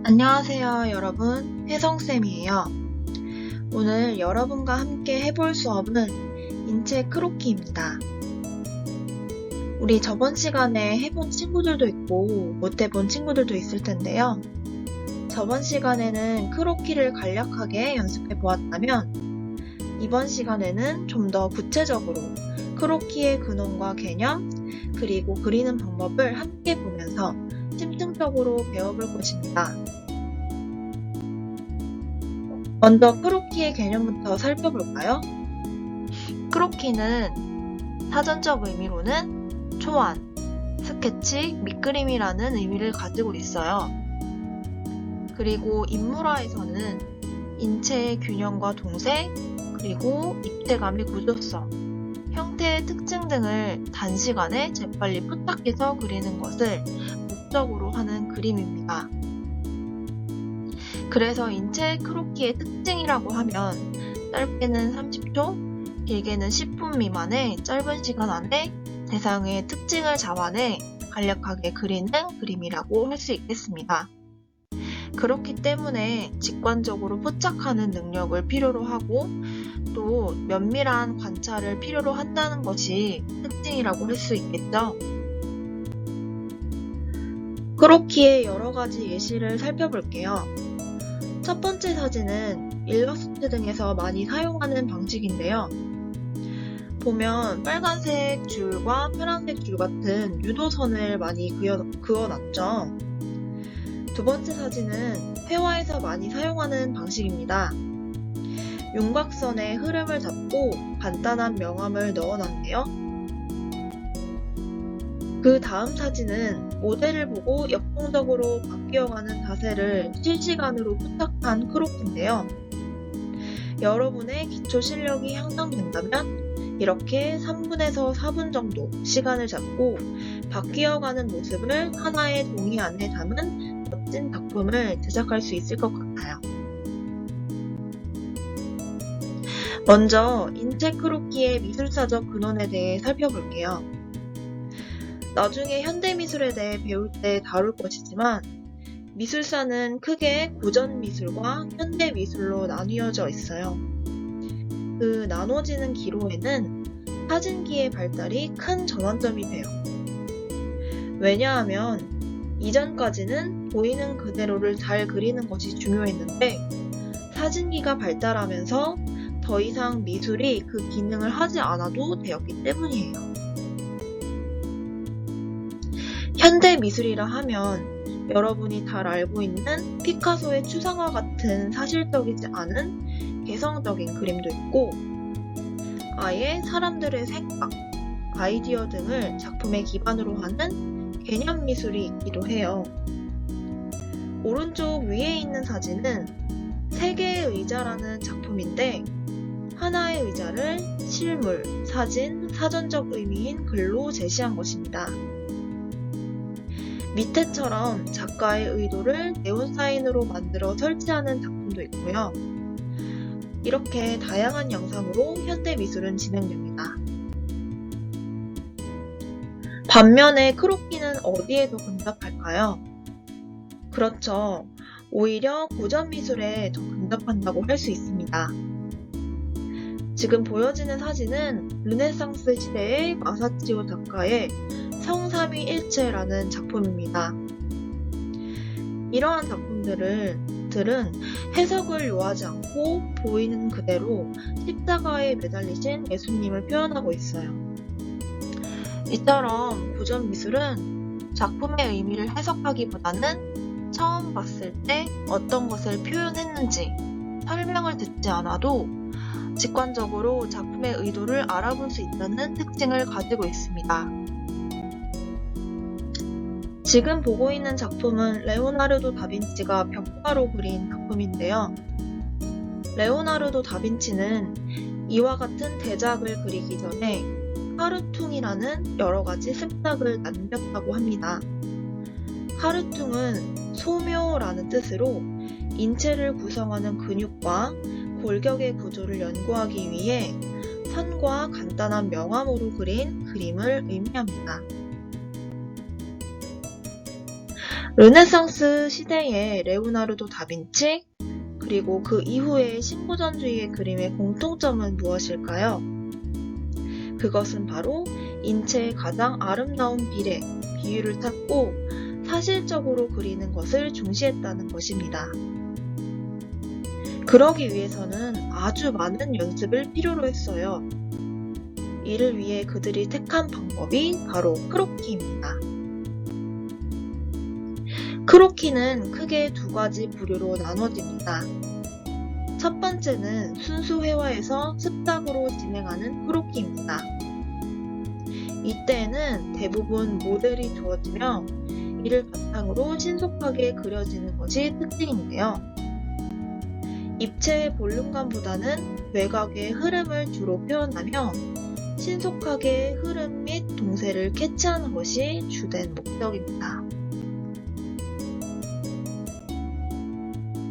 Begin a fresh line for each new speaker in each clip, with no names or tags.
안녕하세요, 여러분. 혜성쌤이에요. 오늘 여러분과 함께 해볼 수업은 인체 크로키입니다. 우리 저번 시간에 해본 친구들도 있고 못 해본 친구들도 있을 텐데요. 저번 시간에는 크로키를 간략하게 연습해 보았다면 이번 시간에는 좀 더 구체적으로 크로키의 근원과 개념, 그리고 그리는 방법을 함께 보면서 심층적으로 배워볼 것입니다. 먼저 크로키의 개념부터 살펴볼까요? 크로키는 사전적 의미로는 초안, 스케치, 밑그림이라는 의미를 가지고 있어요. 그리고 인물화에서는 인체의 균형과 동색, 그리고 입체감의 구조성, 형태의 특징 등을 단시간에 재빨리 포착해서 그리는 것을 목적으로 하는 그림입니다. 그래서 인체 크로키의 특징이라고 하면 짧게는 30초, 길게는 10분 미만의 짧은 시간 안에 대상의 특징을 잡아내 간략하게 그리는 그림이라고 할 수 있겠습니다. 그렇기 때문에 직관적으로 포착하는 능력을 필요로 하고 또 면밀한 관찰을 필요로 한다는 것이 특징이라고 할 수 있겠죠. 크로키의 여러 가지 예시를 살펴볼게요. 첫 번째 사진은 일러스트 등에서 많이 사용하는 방식인데요. 보면 빨간색 줄과 파란색 줄 같은 유도선을 많이 그어놨죠. 두 번째 사진은 회화에서 많이 사용하는 방식입니다. 윤곽선의 흐름을 잡고 간단한 명암을 넣어놨네요. 그 다음 사진은 모델을 보고 역동적으로 바뀌어가는 자세를 실시간으로 포착한 크로키인데요. 여러분의 기초 실력이 향상된다면 이렇게 3분에서 4분 정도 시간을 잡고 바뀌어가는 모습을 하나의 종이 안에 담은 멋진 작품을 제작할 수 있을 것 같아요. 먼저 인체 크로키의 미술사적 근원에 대해 살펴볼게요. 나중에 현대미술에 대해 배울 때 다룰 것이지만 미술사는 크게 고전미술과 현대미술로 나뉘어져 있어요. 그 나눠지는 기로에는 사진기의 발달이 큰 전환점이 돼요. 왜냐하면 이전까지는 보이는 그대로를 잘 그리는 것이 중요했는데 사진기가 발달하면서 더 이상 미술이 그 기능을 하지 않아도 되었기 때문이에요. 현대 미술이라 하면 여러분이 잘 알고 있는 피카소의 추상화 같은 사실적이지 않은 개성적인 그림도 있고 아예 사람들의 생각, 아이디어 등을 작품의 기반으로 하는 개념 미술이 있기도 해요. 오른쪽 위에 있는 사진은 세 개의 의자라는 작품인데 하나의 의자를 실물, 사진, 사전적 의미인 글로 제시한 것입니다. 밑에처럼 작가의 의도를 네온사인으로 만들어 설치하는 작품도 있고요. 이렇게 다양한 양상으로 현대미술은 진행됩니다. 반면에 크로키는 어디에 더 근접할까요? 그렇죠. 오히려 고전미술에 더 근접한다고 할 수 있습니다. 지금 보여지는 사진은 르네상스 시대의 마사치오 작가의 성삼위일체라는 작품입니다. 이러한 작품들은 해석을 요하지 않고 보이는 그대로 십자가에 매달리신 예수님을 표현하고 있어요. 이처럼 고전 미술은 작품의 의미를 해석하기보다는 처음 봤을 때 어떤 것을 표현했는지 설명을 듣지 않아도 직관적으로 작품의 의도를 알아볼 수 있다는 특징을 가지고 있습니다. 지금 보고 있는 작품은 레오나르도 다빈치가 벽화로 그린 작품인데요. 레오나르도 다빈치는 이와 같은 대작을 그리기 전에 카르퉁이라는 여러 가지 습작을 남겼다고 합니다. 카르퉁은 소묘라는 뜻으로 인체를 구성하는 근육과 골격의 구조를 연구하기 위해 선과 간단한 명암으로 그린 그림을 의미합니다. 르네상스 시대의 레오나르도 다빈치, 그리고 그 이후의 신고전주의의 그림의 공통점은 무엇일까요? 그것은 바로 인체의 가장 아름다운 비례, 비율을 찾고 사실적으로 그리는 것을 중시했다는 것입니다. 그러기 위해서는 아주 많은 연습을 필요로 했어요. 이를 위해 그들이 택한 방법이 바로 크로키입니다. 크로키는 크게 두 가지 부류로 나눠집니다. 첫 번째는 순수 회화에서 습작으로 진행하는 크로키입니다. 이때에는 대부분 모델이 주어지며 이를 바탕으로 신속하게 그려지는 것이 특징인데요. 입체의 볼륨감보다는 외곽의 흐름을 주로 표현하며 신속하게 흐름 및 동세를 캐치하는 것이 주된 목적입니다.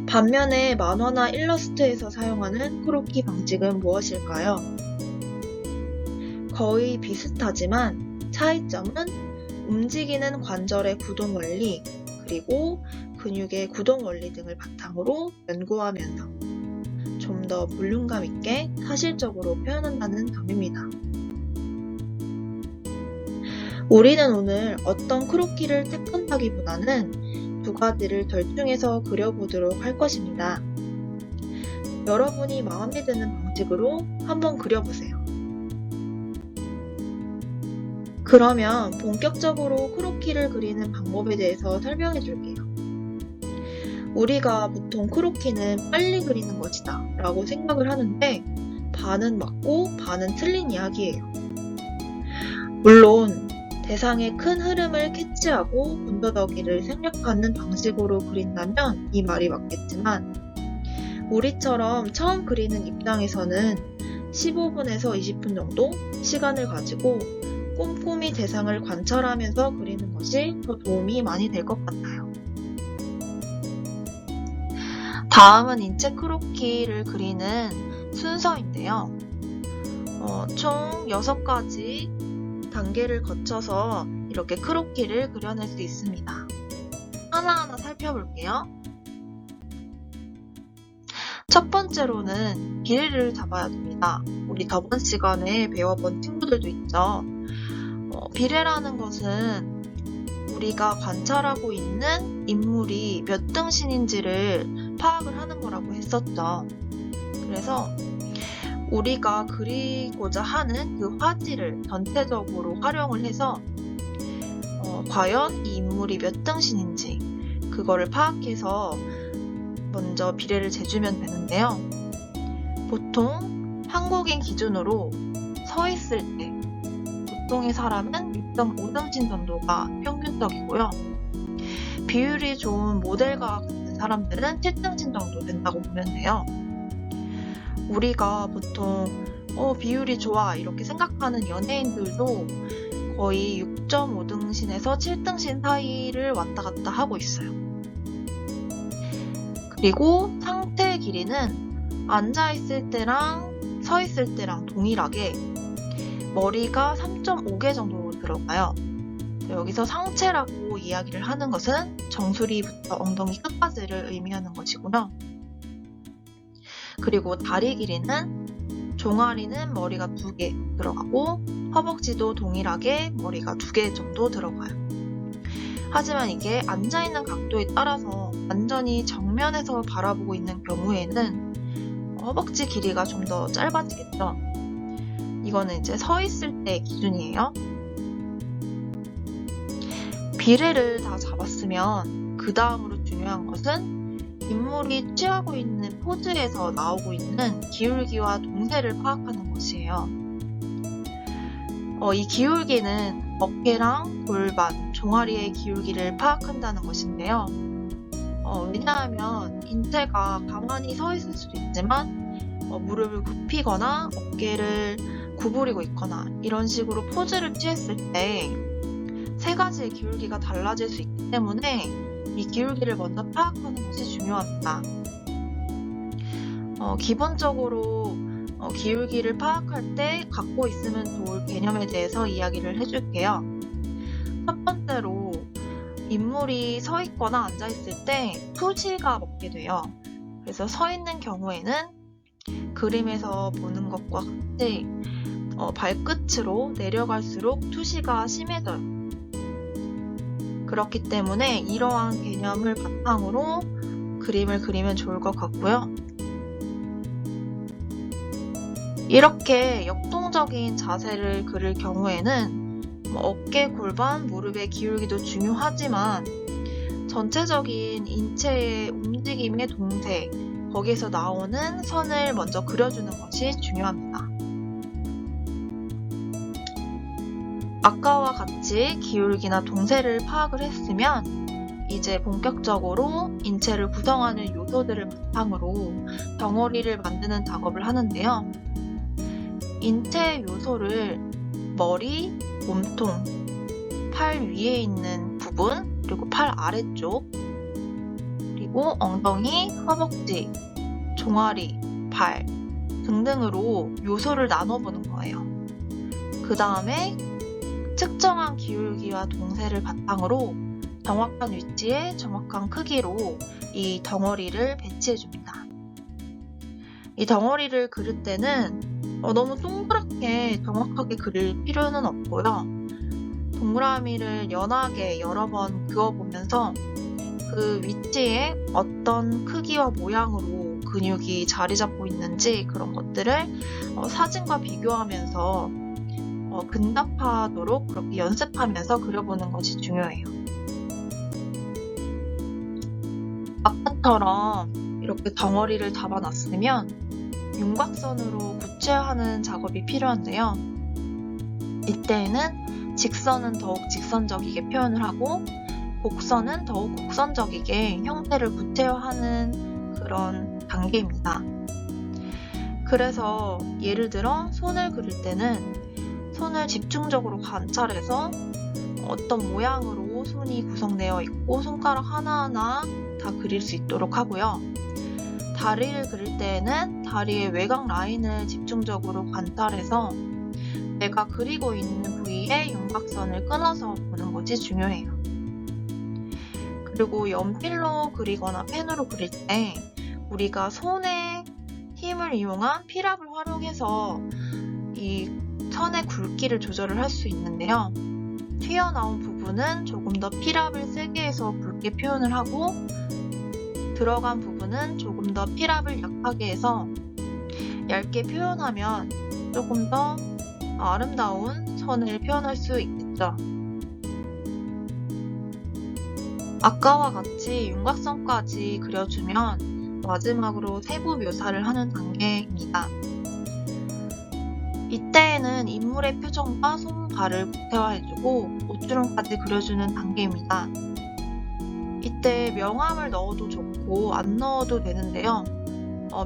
반면에 만화나 일러스트에서 사용하는 크로키 방식은 무엇일까요? 거의 비슷하지만 차이점은 움직이는 관절의 구동 원리, 그리고 근육의 구동 원리 등을 바탕으로 연구하면서 좀 더 볼륨감 있게 사실적으로 표현한다는 점입니다. 우리는 오늘 어떤 크로키를 택한다기보다는 두 가지를 절충해서 그려보도록 할 것입니다. 여러분이 마음에 드는 방식으로 한번 그려보세요. 그러면 본격적으로 크로키를 그리는 방법에 대해서 설명해 줄게요. 우리가 보통 크로키는 빨리 그리는 것이다 라고 생각을 하는데 반은 맞고 반은 틀린 이야기예요. 물론 대상의 큰 흐름을 캐치하고 군더더기를 생략하는 방식으로 그린다면 이 말이 맞겠지만 우리처럼 처음 그리는 입장에서는 15분에서 20분 정도 시간을 가지고 꼼꼼히 대상을 관찰하면서 그리는 것이 더 도움이 많이 될 것 같아요. 다음은 인체 크로키를 그리는 순서인데요. 총 6가지 단계를 거쳐서 이렇게 크로키를 그려낼 수 있습니다. 하나하나 살펴볼게요. 첫 번째로는 비례를 잡아야 됩니다. 우리 저번 시간에 배워본 친구들도 있죠. 비례라는 것은 우리가 관찰하고 있는 인물이 몇 등신인지를 파악을 하는 거라고 했었죠. 그래서 우리가 그리고자 하는 그 화질을 전체적으로 활용을 해서 과연 이 인물이 몇 등신인지 그거를 파악해서 먼저 비례를 재주면 되는데요. 보통 한국인 기준으로 서 있을 때 보통의 사람은 6.5등신 정도가 평균적이고요. 비율이 좋은 모델과 같은 사람들은 7등신 정도 된다고 보면 돼요. 우리가 보통 비율이 좋아 이렇게 생각하는 연예인들도 거의 6.5등신에서 7등신 사이를 왔다 갔다 하고 있어요. 그리고 상체 길이는 앉아있을 때랑 서 있을 때랑 동일하게 머리가 3.5개 정도 들어가요. 여기서 상체라고 이야기를 하는 것은 정수리부터 엉덩이 끝까지를 의미하는 것이고요. 그리고 다리 길이는 종아리는 머리가 2개 들어가고 허벅지도 동일하게 머리가 2개 정도 들어가요. 하지만 이게 앉아있는 각도에 따라서 완전히 정면에서 바라보고 있는 경우에는 허벅지 길이가 좀 더 짧아지겠죠. 이거는 이제 서 있을 때 기준이에요. 비례를 다 잡았으면 그 다음으로 중요한 것은 인물이 취하고 있는 포즈에서 나오고 있는 기울기와 동세를 파악하는 것이에요. 이 기울기는 어깨랑 골반, 종아리의 기울기를 파악한다는 것인데요. 왜냐하면 인체가 가만히 서 있을 수도 있지만 무릎을 굽히거나 어깨를 구부리고 있거나 이런 식으로 포즈를 취했을 때 3가지의 기울기가 달라질 수 있기 때문에 이 기울기를 먼저 파악하는 것이 중요합니다. 기본적으로 기울기를 파악할 때 갖고 있으면 좋을 개념에 대해서 이야기를 해줄게요. 첫 번째로 인물이 서 있거나 앉아 있을 때 투시가 먹게 돼요. 그래서 서 있는 경우에는 그림에서 보는 것과 같이 발끝으로 내려갈수록 투시가 심해져요. 그렇기 때문에 이러한 개념을 바탕으로 그림을 그리면 좋을 것 같고요. 이렇게 역동적인 자세를 그릴 경우에는 어깨, 골반, 무릎의 기울기도 중요하지만 전체적인 인체의 움직임의 동세, 거기에서 나오는 선을 먼저 그려주는 것이 중요합니다. 아까와 같이 기울기나 동세를 파악을 했으면 이제 본격적으로 인체를 구성하는 요소들을 바탕으로 덩어리를 만드는 작업을 하는데요. 인체 요소를 머리, 몸통, 팔 위에 있는 부분, 그리고 팔 아래쪽, 그리고 엉덩이, 허벅지, 종아리, 발 등등으로 요소를 나눠보는 거예요. 그 다음에 특정한 기울기와 동세를 바탕으로 정확한 위치에 정확한 크기로 이 덩어리를 배치해줍니다. 이 덩어리를 그릴 때는 너무 동그랗게 정확하게 그릴 필요는 없고요. 동그라미를 연하게 여러 번 그어보면서 그 위치에 어떤 크기와 모양으로 근육이 자리 잡고 있는지 그런 것들을 사진과 비교하면서 근답하도록 그렇게 연습하면서 그려보는 것이 중요해요. 아까처럼 이렇게 덩어리를 잡아놨으면 윤곽선으로 구체화하는 작업이 필요한데요. 이때에는 직선은 더욱 직선적이게 표현을 하고 곡선은 더욱 곡선적이게 형태를 구체화하는 그런 단계입니다. 그래서 예를 들어 손을 그릴 때는 손을 집중적으로 관찰해서 어떤 모양으로 손이 구성되어 있고 손가락 하나하나 다 그릴 수 있도록 하고요. 다리를 그릴 때에는 다리의 외곽 라인을 집중적으로 관찰해서 내가 그리고 있는 부위에 윤곽선을 끊어서 보는 것이 중요해요. 그리고 연필로 그리거나 펜으로 그릴 때 우리가 손의 힘을 이용한 필압을 활용해서 이 선의 굵기를 조절을 할 수 있는데요. 튀어나온 부분은 조금 더 필압을 세게 해서 굵게 표현을 하고 들어간 부분은 조금 더 필압을 약하게 해서 얇게 표현하면 조금 더 아름다운 선을 표현할 수 있겠죠. 아까와 같이 윤곽선까지 그려주면 마지막으로 세부 묘사를 하는 단계입니다. 이때에는 인물의 표정과 손, 발을 구체화해주고 옷주름까지 그려주는 단계입니다. 이때 명암을 넣어도 좋고 안 넣어도 되는데요.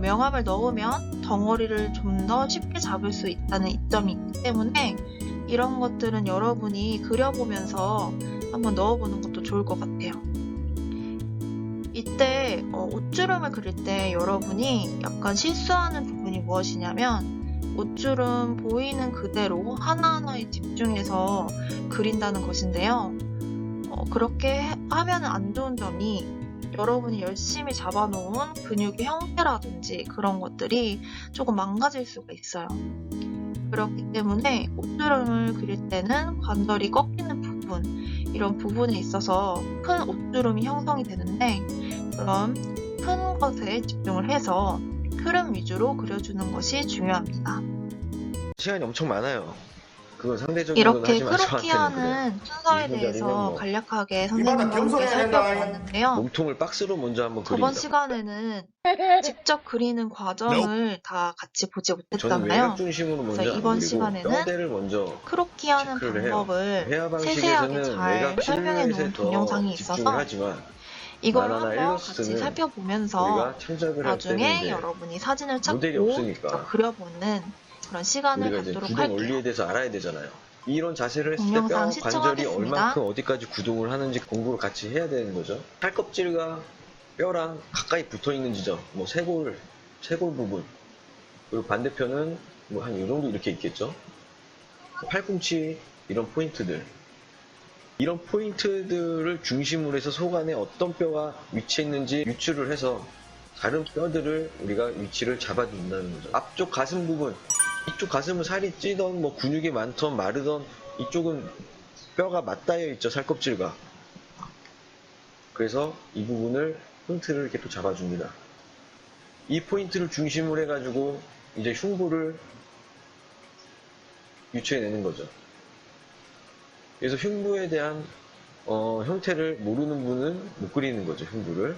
명암을 넣으면 덩어리를 좀 더 쉽게 잡을 수 있다는 이점이 있기 때문에 이런 것들은 여러분이 그려보면서 한번 넣어보는 것도 좋을 것 같아요. 이때 옷주름을 그릴 때 여러분이 약간 실수하는 부분이 무엇이냐면 옷주름 보이는 그대로 하나하나에 집중해서 그린다는 것인데요. 그렇게 하면 안 좋은 점이 여러분이 열심히 잡아놓은 근육의 형태라든지 그런 것들이 조금 망가질 수가 있어요. 그렇기 때문에 옷주름을 그릴 때는 관절이 꺾이는 부분, 이런 부분에 있어서 큰 옷주름이 형성이 되는데 그럼 큰 것에 집중을 해서 흐름 위주로 그려주는 것이 중요합니다.
시간이 엄청 많아요. 그건 상대적인
이렇게
거는 하지만
크로키하는 순서에 대해서 간략하게 선생님과 함께 살펴보았는데요.
몸통을 박스로 먼저 한번
저번
그립니다.
시간에는 직접 그리는 과정을 다 같이 보지
저는
못했잖아요.
외곽 중심으로 먼저
그래서
안
이번
그리고
시간에는
뼈대를 먼저
크로키하는
체크를 해요.
방법을
회화
세세하게
방식에서는
잘
외곽
설명해 놓은
실루엣에 더
동영상이
집중을
있어서
하지만
이걸
만화나
한번 같이
일러스트는
살펴보면서
우리가 참작을 할 때는
나중에
이제
여러분이 사진을
모델이
찾고
없으니까
그려보는 그런 시간을
우리가 이제
갖도록
구동
할게요.
원리에 대해서 알아야 되잖아요. 이런 자세를 했을 때 뼈
동영상
관절이
시청하겠습니다.
얼만큼 어디까지 구동을 하는지 공부를 같이 해야 되는 거죠. 팔껍질과 뼈랑 가까이 붙어 있는 지점, 뭐 쇄골 부분, 그리고 반대편은 뭐 한 이 정도 이렇게 있겠죠. 팔꿈치 이런 포인트들, 이런 포인트들을 중심으로 해서 속 안에 어떤 뼈가 위치해 있는지 유추를 해서 다른 뼈들을 우리가 위치를 잡아준다는 거죠. 앞쪽 가슴 부분, 이쪽 가슴은 살이 찌던 뭐 근육이 많던 마르던 이쪽은 뼈가 맞닿아 있죠, 살껍질과. 그래서 이 부분을 포인트를 이렇게 또 잡아줍니다. 이 포인트를 중심으로 해가지고 이제 흉부를 유추해내는 거죠. 그래서 흉부에 대한 형태를 모르는 분은 못 그리는 거죠, 흉부를.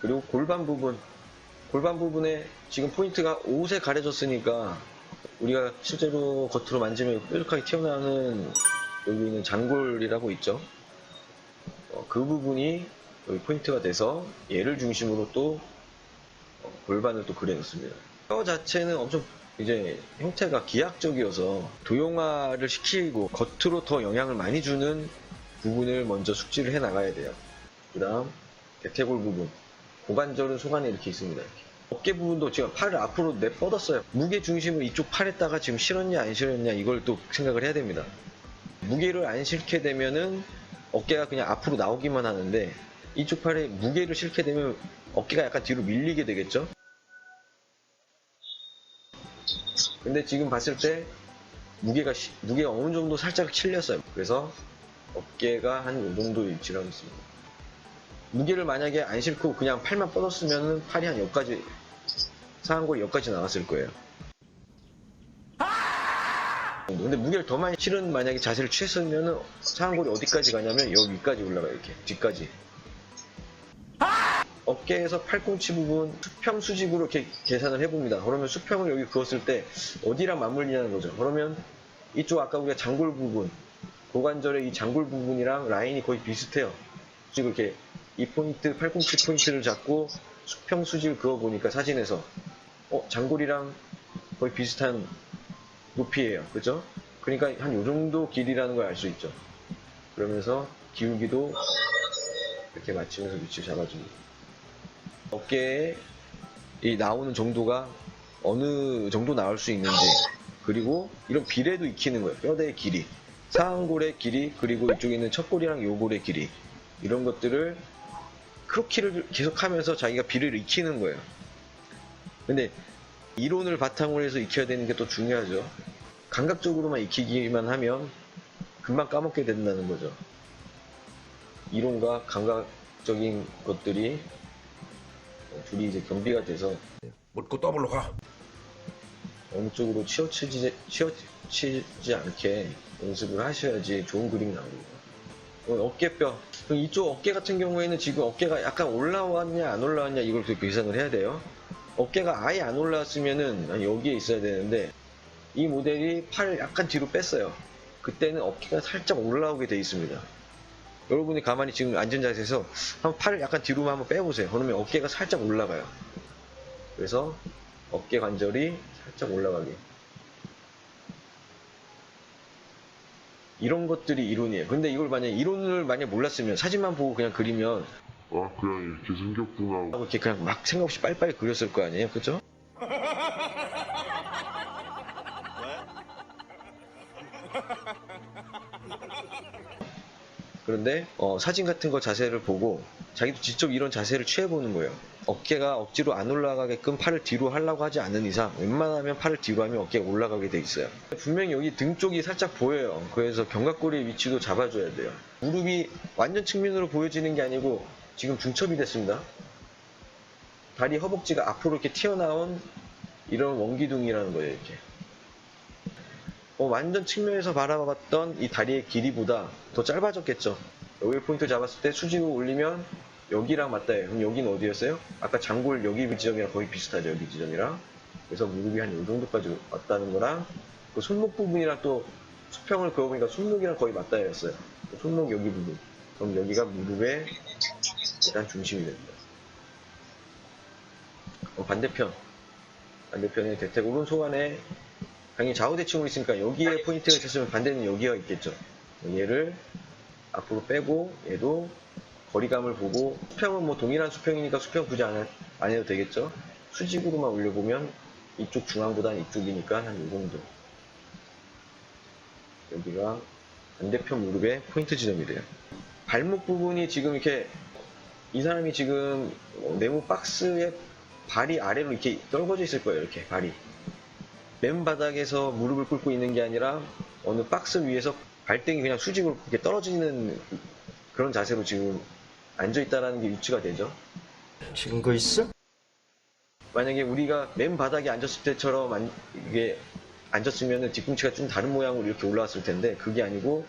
그리고 골반 부분에 지금 포인트가 옷에 가려졌으니까 우리가 실제로 겉으로 만지면 뾰족하게 튀어나오는 여기 있는 장골이라고 있죠. 그 부분이 여기 포인트가 돼서 얘를 중심으로 또 골반을 또 그려놓습니다. 뼈 자체는 엄청 이제 형태가 기하학적이어서 도형화를 시키고 겉으로 더 영향을 많이 주는 부분을 먼저 숙지를 해 나가야 돼요. 그 다음 대퇴골 부분, 고관절은 속 안에 이렇게 있습니다. 이렇게. 어깨 부분도 제가 팔을 앞으로 내뻗었어요. 무게 중심을 이쪽 팔에다가 지금 실었냐 안 실었냐 이걸 또 생각을 해야 됩니다. 무게를 안 실게 되면은 어깨가 그냥 앞으로 나오기만 하는데 이쪽 팔에 무게를 실게 되면 어깨가 약간 뒤로 밀리게 되겠죠. 근데 지금 봤을 때 무게가 어느 정도 살짝 실렸어요. 그래서 어깨가 한 이 정도 위치를 하고 있습니다. 무게를 만약에 안 싣고 그냥 팔만 뻗었으면 팔이 한 여기까지, 상완골이 여기까지 나왔을 거예요. 근데 무게를 더 많이 실은 만약에 자세를 취했으면 상완골이 어디까지 가냐면 여기 위까지 올라가요. 이렇게 뒤까지. 어깨에서 팔꿈치 부분 수평 수직으로 이렇게 계산을 해봅니다. 그러면 수평을 여기 그었을 때 어디랑 맞물리냐는 거죠. 그러면 이쪽 아까 우리가 장골 부분, 고관절의 이 장골 부분이랑 라인이 거의 비슷해요. 지금 이렇게 이 포인트, 팔꿈치 포인트를 잡고 수평 수직을 그어보니까 사진에서 장골이랑 거의 비슷한 높이에요. 그죠? 그러니까 한 요 정도 길이라는 걸 알 수 있죠. 그러면서 기울기도 이렇게 맞추면서 위치를 잡아줍니다. 어깨에 이 나오는 정도가 어느 정도 나올 수 있는지, 그리고 이런 비례도 익히는 거예요. 뼈대의 길이, 상완골의 길이, 그리고 이쪽에 있는 척골이랑 요골의 길이, 이런 것들을 크로키를 계속하면서 자기가 비례를 익히는 거예요. 근데 이론을 바탕으로 해서 익혀야 되는 게 또 중요하죠. 감각적으로만 익히기만 하면 금방 까먹게 된다는 거죠. 이론과 감각적인 것들이 둘이 이제 겸비가 돼서
묻고 더블로 가.
어느 쪽으로 치우치지 않게 연습을 하셔야지 좋은 그림이 나옵니다. 어깨뼈. 이쪽 어깨 같은 경우에는 지금 어깨가 약간 올라왔냐 안 올라왔냐 이걸 또 계산을 해야 돼요. 어깨가 아예 안 올라왔으면은 여기에 있어야 되는데 이 모델이 팔을 약간 뒤로 뺐어요. 그때는 어깨가 살짝 올라오게 돼 있습니다. 여러분이 가만히 지금 앉은 자세에서 한번 팔을 약간 뒤로만 한번 빼보세요. 그러면 어깨가 살짝 올라가요. 그래서 어깨 관절이 살짝 올라가게. 이런 것들이 이론이에요. 근데 이걸 이론을 만약 몰랐으면 사진만 보고 그냥 그리면
그냥 이렇게 생겼구나.
하고 이렇게 그냥 막 생각 없이 빨리빨리 그렸을 거 아니에요. 그죠? 그런데 사진 같은 거 자세를 보고 자기도 직접 이런 자세를 취해보는 거예요. 어깨가 억지로 안 올라가게끔 팔을 뒤로 하려고 하지 않는 이상 웬만하면 팔을 뒤로 하면 어깨가 올라가게 돼 있어요. 분명히 여기 등 쪽이 살짝 보여요. 그래서 견갑골의 위치도 잡아줘야 돼요. 무릎이 완전 측면으로 보여지는 게 아니고 지금 중첩이 됐습니다. 다리 허벅지가 앞으로 이렇게 튀어나온 이런 원기둥이라는 거예요. 이렇게 완전 측면에서 바라봤던 이 다리의 길이보다 더 짧아졌겠죠. 여기 포인트 잡았을 때 수직으로 올리면 여기랑 맞닿아요. 그럼 여기는 어디였어요? 아까 장골 여기 지점이랑 거의 비슷하죠. 여기 지점이랑. 그래서 무릎이 한 이 정도까지 왔다는 거랑 그 손목 부분이랑 또 수평을 그어보니까 손목이랑 거의 맞닿아였어요. 손목 여기 부분. 그럼 여기가 무릎의 일단 중심이 됩니다. 반대편에 대퇴 오른손 안에 당연히 좌우대칭으로 있으니까 여기에 포인트가 있었으면 반대는 여기가 있겠죠. 얘를 앞으로 빼고 얘도 거리감을 보고 수평은 뭐 동일한 수평이니까 수평 굳이 안 해도 되겠죠. 수직으로만 올려보면 이쪽 중앙보다는 이쪽이니까 한 이 정도. 여기가 반대편 무릎의 포인트 지점이 돼요. 발목 부분이 지금 이렇게 이 사람이 지금 네모 박스의 발이 아래로 이렇게 떨궈져 있을 거예요. 이렇게 발이 맨 바닥에서 무릎을 꿇고 있는 게 아니라 어느 박스 위에서 발등이 그냥 수직으로 이렇게 떨어지는 그런 자세로 지금 앉아 있다라는 게 유추가 되죠.
증거 있어?
만약에 우리가 맨 바닥에 앉았을 때처럼 이게 앉았으면 뒤꿈치가 좀 다른 모양으로 이렇게 올라왔을 텐데 그게 아니고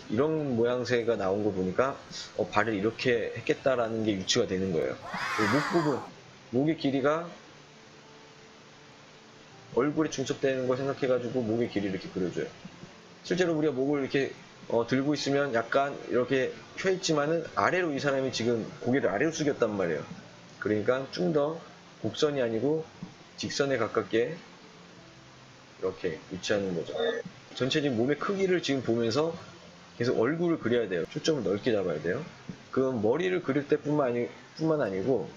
이런 모양새가 나온 거 보니까 발을 이렇게 했겠다라는 게 유추가 되는 거예요. 그리고 목 부분, 목의 길이가 얼굴에 중첩되는 거 생각해가지고 목의 길이를 이렇게 그려줘요. 실제로 우리가 목을 이렇게 들고 있으면 약간 이렇게 펴있지만은 아래로 이 사람이 지금 고개를 아래로 숙였단 말이에요. 그러니까 좀 더 곡선이 아니고 직선에 가깝게 이렇게 위치하는 거죠. 전체적인 몸의 크기를 지금 보면서 계속 얼굴을 그려야 돼요. 초점을 넓게 잡아야 돼요. 그건 머리를 그릴 때뿐만 아니고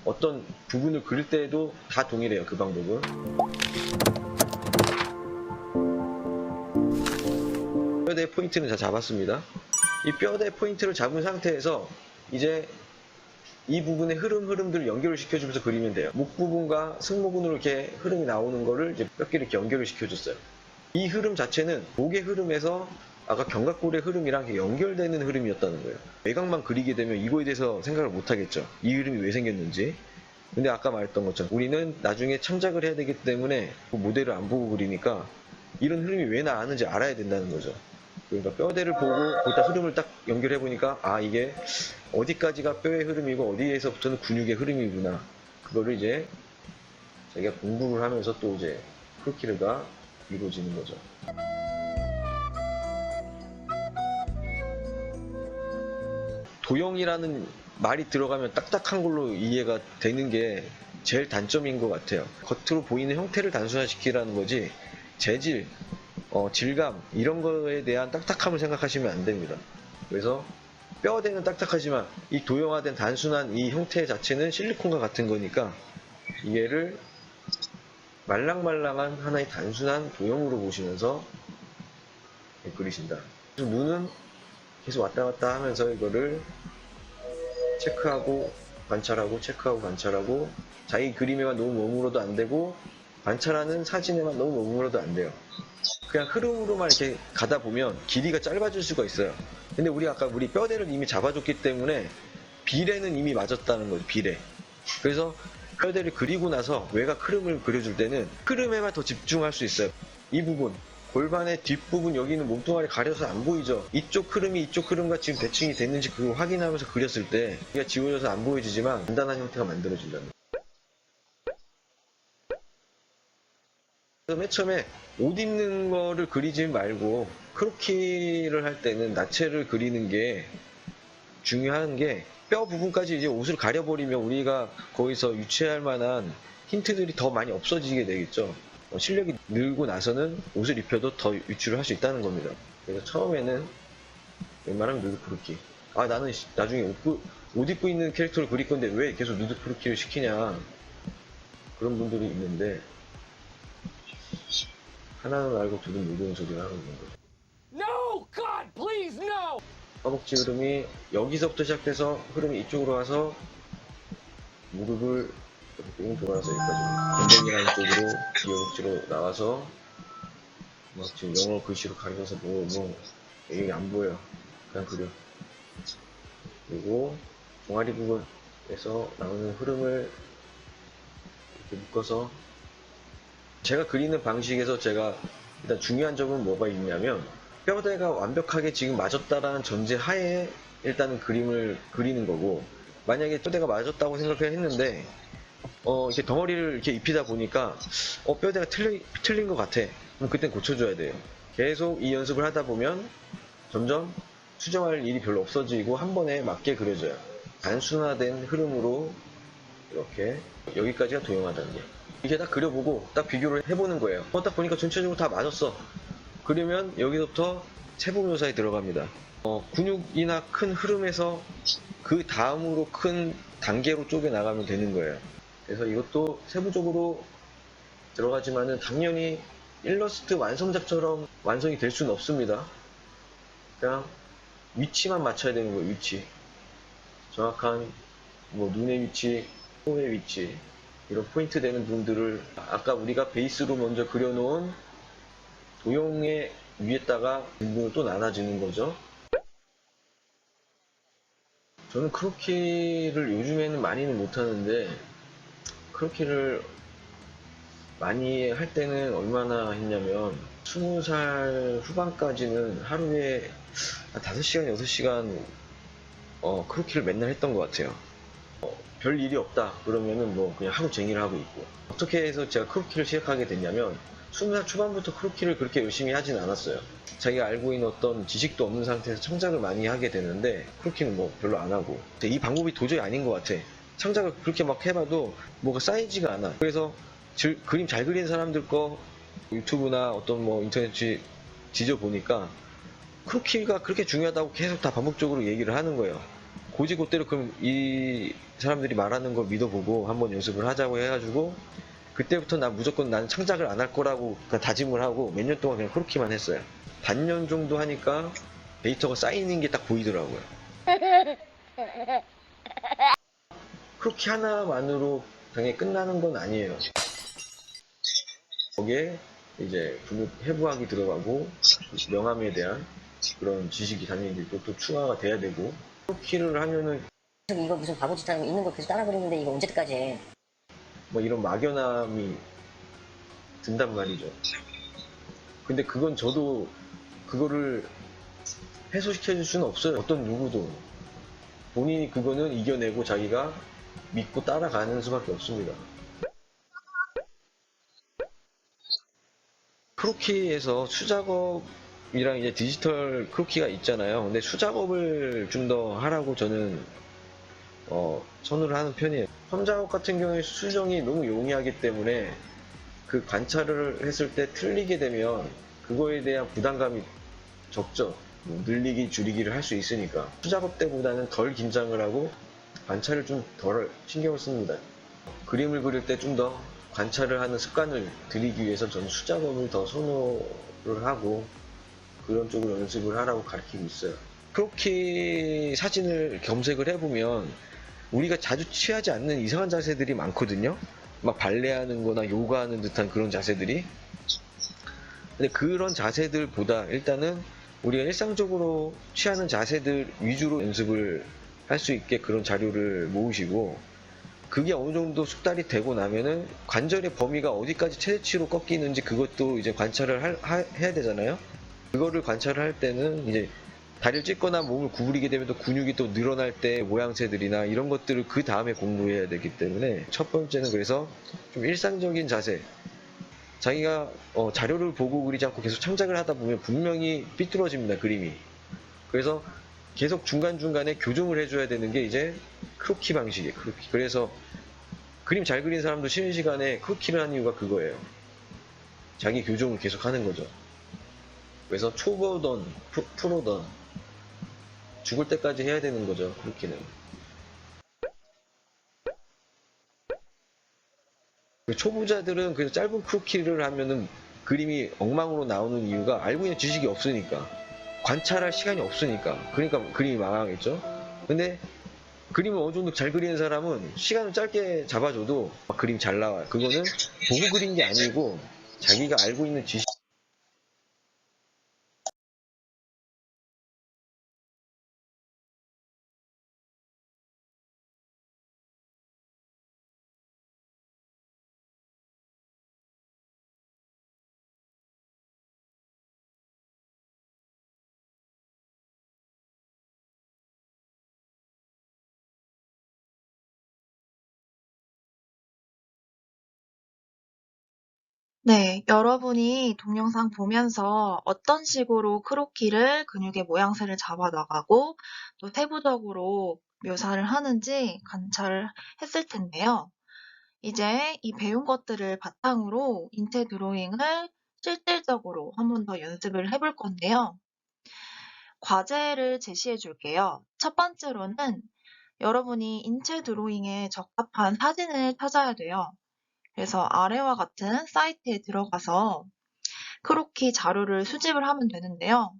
어떤 부분을 그릴 때에도 다 동일해요. 그 방법은. 뼈대 포인트는 다 잡았습니다. 이 뼈대 포인트를 잡은 상태에서 이제 이 부분의 흐름들을 연결을 시켜주면서 그리면 돼요. 목 부분과 승모근으로 이렇게 흐름이 나오는 거를 이제 뼈끼리 이렇게 연결을 시켜줬어요. 이 흐름 자체는 목의 흐름에서 아까 견갑골의 흐름이랑 연결되는 흐름이었다는 거예요. 외곽만 그리게 되면 이거에 대해서 생각을 못 하겠죠. 이 흐름이 왜 생겼는지. 근데 아까 말했던 것처럼 우리는 나중에 참작을 해야 되기 때문에 그 모델을 안 보고 그리니까 이런 흐름이 왜 나왔는지 알아야 된다는 거죠. 그러니까 뼈대를 보고 거기다 흐름을 딱 연결해 보니까 아 이게 어디까지가 뼈의 흐름이고 어디에서부터는 근육의 흐름이구나. 그거를 이제 자기가 공부를 하면서 또 이제 풀키르가 이루어지는 거죠. 도형이라는 말이 들어가면 딱딱한 걸로 이해가 되는 게 제일 단점인 것 같아요. 겉으로 보이는 형태를 단순화시키라는 거지 재질, 질감 이런 거에 대한 딱딱함을 생각하시면 안 됩니다. 그래서 뼈대는 딱딱하지만 이 도형화된 단순한 이 형태 자체는 실리콘과 같은 거니까 이해를 말랑말랑한 하나의 단순한 도형으로 보시면서 그리신다. 그래서 눈은 계속 왔다 갔다 하면서 이거를 체크하고 관찰하고 체크하고 관찰하고 자기 그림에만 너무 머물러도 안 되고 관찰하는 사진에만 너무 머물러도 안 돼요. 그냥 흐름으로만 이렇게 가다 보면 길이가 짧아질 수가 있어요. 근데 아까 우리 뼈대를 이미 잡아줬기 때문에 비례는 이미 맞았다는 거죠. 비례. 그래서 뼈대를 그리고 나서 외곽 흐름을 그려줄 때는 흐름에만 더 집중할 수 있어요. 이 부분 골반의 뒷부분 여기는 몸뚱아리 가려서 안 보이죠. 이쪽 흐름이 이쪽 흐름과 지금 대칭이 됐는지 그거 확인하면서 그렸을 때 여기가 지워져서 안 보여지지만 단단한 형태가 만들어진다는 거예요. 그래서 맨 처음에 옷 입는 거를 그리지 말고 크로키를 할 때는 나체를 그리는 게 중요한 게 뼈 부분까지 이제 옷을 가려버리면 우리가 거기서 유추할 만한 힌트들이 더 많이 없어지게 되겠죠. 실력이 늘고 나서는 옷을 입혀도 더 유추를 할 수 있다는 겁니다. 그래서 처음에는 웬만하면 누드 크로키. 아 나는 나중에 옷 입고 있는 캐릭터를 그릴 건데 왜 계속 누드 크로키를 시키냐 그런 분들이 있는데 하나는 알고 둘은 모르는 소리를 하는 거죠.
No! God, please, no!
허벅지 흐름이 여기서부터 시작돼서 흐름이 이쪽으로 와서 무릎을 이렇게 돌아서 여기까지 엉덩이라는 쪽으로 이 허벅지로 나와서 막 지금 영어 글씨로 가려서 여기 안 보여요. 그냥 그려. 그리고 종아리 부분에서 나오는 흐름을 이렇게 묶어서 제가 그리는 방식에서 제가 일단 중요한 점은 뭐가 있냐면 뼈대가 완벽하게 지금 맞았다라는 전제 하에 일단은 그림을 그리는 거고 만약에 뼈대가 맞았다고 생각을 했는데 이렇게 덩어리를 이렇게 입히다 보니까 뼈대가 틀린 것 같아. 그럼 그땐 고쳐줘야 돼요. 계속 이 연습을 하다 보면 점점 수정할 일이 별로 없어지고 한 번에 맞게 그려져요. 단순화된 흐름으로 이렇게 여기까지가 도형화다는 게. 이게 딱 그려보고 딱 비교를 해보는 거예요. 딱 보니까 전체적으로 다 맞았어. 그러면 여기서부터 세부 묘사에 들어갑니다. 근육이나 큰 흐름에서 그 다음으로 큰 단계로 쪼개 나가면 되는 거예요. 그래서 이것도 세부적으로 들어가지만은 당연히 일러스트 완성작처럼 완성이 될 수는 없습니다. 그냥 위치만 맞춰야 되는 거예요. 위치. 정확한 뭐 눈의 위치, 코의 위치, 이런 포인트 되는 부분들을 아까 우리가 베이스로 먼저 그려놓은 도형의 위에다가 부분을 또 나눠주는 거죠. 저는 크로키를 요즘에는 많이는 못하는데, 크로키를 많이 할 때는 얼마나 했냐면 20살 후반까지는 하루에 한 5시간, 6시간 크로키를 맨날 했던 것 같아요. 별 일이 없다 그러면은 뭐 그냥 하루 종일 하고 있고. 어떻게 해서 제가 크로키를 시작하게 됐냐면 20살 초반부터 크로키를 그렇게 열심히 하진 않았어요. 자기가 알고 있는 어떤 지식도 없는 상태에서 창작을 많이 하게 되는데 크로키는 뭐 별로 안 하고, 이 방법이 도저히 아닌 것 같아. 창작을 그렇게 막 해봐도 뭐가 쌓이지가 않아. 그래서 그림 잘 그리는 사람들 거 유튜브나 어떤 뭐 인터넷 뒤져보니까 크로키가 그렇게 중요하다고 계속 다 반복적으로 얘기를 하는 거예요. 고지고대로 그럼 이 사람들이 말하는 걸 믿어보고 한번 연습을 하자고 해가지고, 그때부터 나 무조건 나는 창작을 안 할 거라고 다짐을 하고 몇 년 동안 그냥 크로키만 했어요. 반년 정도 하니까 데이터가 쌓이는 게 딱 보이더라고요. 크로키 하나만으로 당연히 끝나는 건 아니에요. 거기에 이제 해부학이 들어가고 명암에 대한 그런 지식이 당연히 또 추가가 돼야 되고, 크로키를 하면은
이거 무슨 바보짓하는 거 있는 거 계속 따라 그리는데 이거 언제까지 해?
뭐 이런 막연함이 든단 말이죠. 근데 그건 저도 그거를 해소시켜 줄 수는 없어요. 어떤 누구도. 본인이 그거는 이겨내고 자기가 믿고 따라가는 수밖에 없습니다. 크로키에서 수작업이랑 이제 디지털 크로키가 있잖아요. 근데 수작업을 좀 더 하라고 저는 선호를 하는 편이에요. 험작업 같은 경우에 수정이 너무 용이하기 때문에 그 관찰을 했을 때 틀리게 되면 그거에 대한 부담감이 적죠. 뭐 늘리기 줄이기를 할 수 있으니까. 수작업 때보다는 덜 긴장을 하고 관찰을 좀 덜 신경을 씁니다. 그림을 그릴 때 좀 더 관찰을 하는 습관을 들이기 위해서 저는 수작업을 더 선호를 하고 그런 쪽으로 연습을 하라고 가르치고 있어요. 크로키 사진을 검색을 해보면 우리가 자주 취하지 않는 이상한 자세들이 많거든요. 막 발레하는 거나 요가하는 듯한 그런 자세들이. 근데 그런 자세들보다 일단은 우리가 일상적으로 취하는 자세들 위주로 연습을 할 수 있게 그런 자료를 모으시고, 그게 어느 정도 숙달이 되고 나면은 관절의 범위가 어디까지 최대치로 꺾이는지 그것도 이제 관찰을 해야 되잖아요. 그거를 관찰을 할 때는 이제 다리를 찢거나 몸을 구부리게 되면 또 근육이 또 늘어날 때 모양새들이나 이런 것들을 그 다음에 공부해야 되기 때문에, 첫 번째는 그래서 좀 일상적인 자세, 자기가 자료를 보고 그리지 않고 계속 창작을 하다 보면 분명히 삐뚤어집니다, 그림이. 그래서 계속 중간중간에 교정을 해줘야 되는 게 이제 크로키 방식이에요. 크로키. 그래서 그림 잘 그리는 사람도 쉬는 시간에 크로키를 하는 이유가 그거예요. 자기 교정을 계속 하는 거죠. 그래서 초보든 프로든 죽을 때까지 해야 되는 거죠, 크로키는. 초보자들은 그래서 짧은 크로키를 하면은 그림이 엉망으로 나오는 이유가 알고 있는 지식이 없으니까, 관찰할 시간이 없으니까. 그러니까 그림이 망하겠죠. 근데 그림을 어느 정도 잘 그리는 사람은 시간을 짧게 잡아줘도 그림 잘 나와요. 그거는 보고 그린 게 아니고 자기가 알고 있는 지식.
네, 여러분이 동영상 보면서 어떤 식으로 크로키를 근육의 모양새를 잡아 나가고 또 세부적으로 묘사를 하는지 관찰을 했을 텐데요. 이제 이 배운 것들을 바탕으로 인체 드로잉을 실질적으로 한 번 더 연습을 해볼 건데요. 과제를 제시해 줄게요. 첫 번째로는 여러분이 인체 드로잉에 적합한 사진을 찾아야 돼요. 그래서 아래와 같은 사이트에 들어가서 크로키 자료를 수집을 하면 되는데요.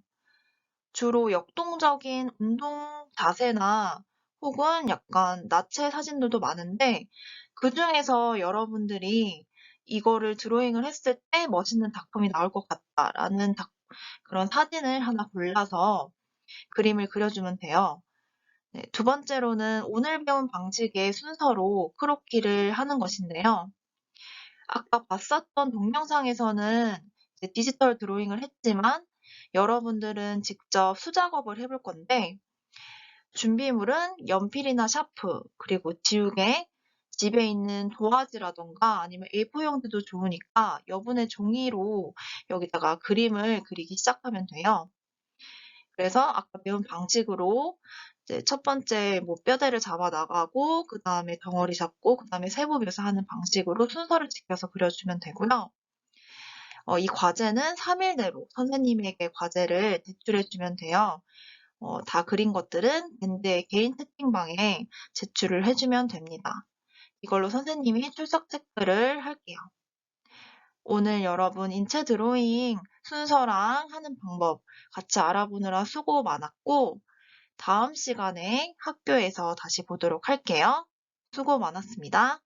주로 역동적인 운동 자세나 혹은 약간 나체 사진들도 많은데 그중에서 여러분들이 이거를 드로잉을 했을 때 멋있는 작품이 나올 것 같다라는 그런 사진을 하나 골라서 그림을 그려주면 돼요. 네, 두 번째로는 오늘 배운 방식의 순서로 크로키를 하는 것인데요. 아까 봤었던 동영상에서는 이제 디지털 드로잉을 했지만 여러분들은 직접 수작업을 해볼 건데 준비물은 연필이나 샤프, 그리고 지우개, 집에 있는 도화지라던가 아니면 A4 용지도 좋으니까 여분의 종이로 여기다가 그림을 그리기 시작하면 돼요. 그래서 아까 배운 방식으로 이제 첫 번째 뭐 뼈대를 잡아 나가고 그 다음에 덩어리 잡고 그 다음에 세부 묘사하는 방식으로 순서를 지켜서 그려주면 되고요. 이 과제는 3일 내로 선생님에게 과제를 제출해주면 돼요. 다 그린 것들은 밴드의 개인 채팅방에 제출을 해주면 됩니다. 이걸로 선생님이 출석 체크를 할게요. 오늘 여러분 인체 드로잉 순서랑 하는 방법 같이 알아보느라 수고 많았고, 다음 시간에 학교에서 다시 보도록 할게요. 수고 많았습니다.